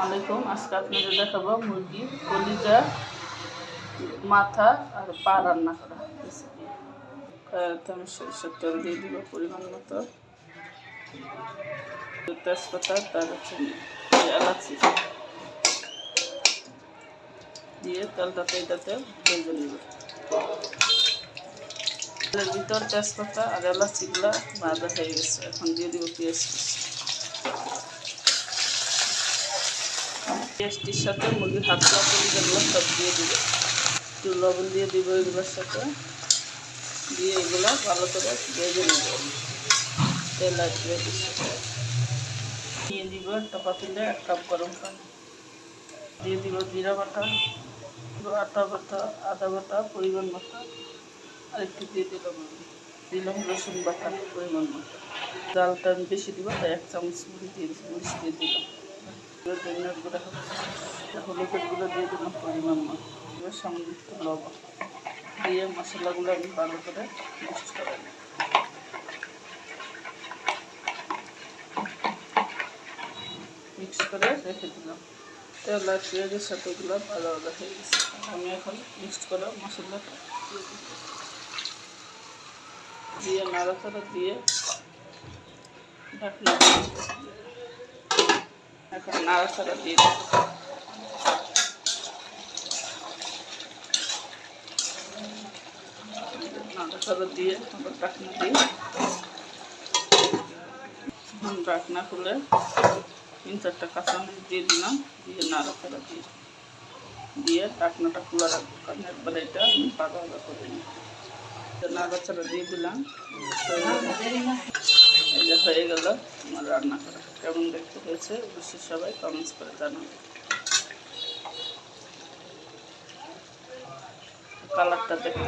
আলাইকুম। আজকে আপনাদের দেখাবো মুরগি কলিজা মাথা আর পা রান্না করা রেসিপি। আমি সরিষার তেল দিয়ে দিব পরিমাণ মতো, তেজপাতা, দারুচিনি, এলাচি দিয়ে তেলটাতে এটাতে ভেজে নিব। তেলের ভিতর তেজপাতা আর এলাচিগুলা ভাজা হয়ে গেছে। এখন দিয়ে দিব পেঁয়াজ। পেঁয়াজটির সাথে মুরগির হাতটা কলিজাগুলো সব দিয়ে দিব, একটু লবণ দিয়ে দিব এগুলোর সাথে, দিয়ে এগুলো ভালো করে ভেজে নিব তেল আর পেঁয়াজের সাথে। দিয়ে দিব একটা পাতিলে 1 কাপ গরম পানি, দিয়ে দিব জিরা বাটা, আদা বাটা পরিমাণ মতো, আর একটু দিয়ে দিলাম রসুন বাটা পরিমাণ মতো। ডালটা আমি বেশি দিব, তাই 1 চামচ মরিচ দিয়ে দিলাম। ধনিয়ার গুঁড়া, হলুদের গুঁড়ো দিয়ে দিলাম পরিমাণ মতো, সামান্য একটু লবণ দিয়ে মশলাগুলো আমি ভালো করে মিক্সড করে নিই। মিক্স করে রেখে দিলাম। তেল আর পেঁয়াজের সাথে ওগুলো ভালো ভালো হয়ে গেছে। আমি এখন মিক্সড করা মশলাটা দিয়ে নাড়াচাড়া দিয়ে ঢাকনা এখন নাড়াচাড়া দিয়ে নাড়াচাড়া দিয়ে আবার ঢাকনা দিয়ে ঢাকনা খুলে 3-4টা কাঁচামরিচ দিয়ে দিলাম, দিয়ে নাড়াচাড়া দিয়ে ঢাকনাটা খোলা রাখবো, কারণ একবারে এটা আমি ভালো করে নিই। নাড়াচাড়া দিয়ে দিলাম। এই যে হয়ে গেল আমার রান্না করা। কেমন দেখতে হয়েছে অবশ্যই সবাই কমেন্টস করে জানাবেন। কালারটা দেখতে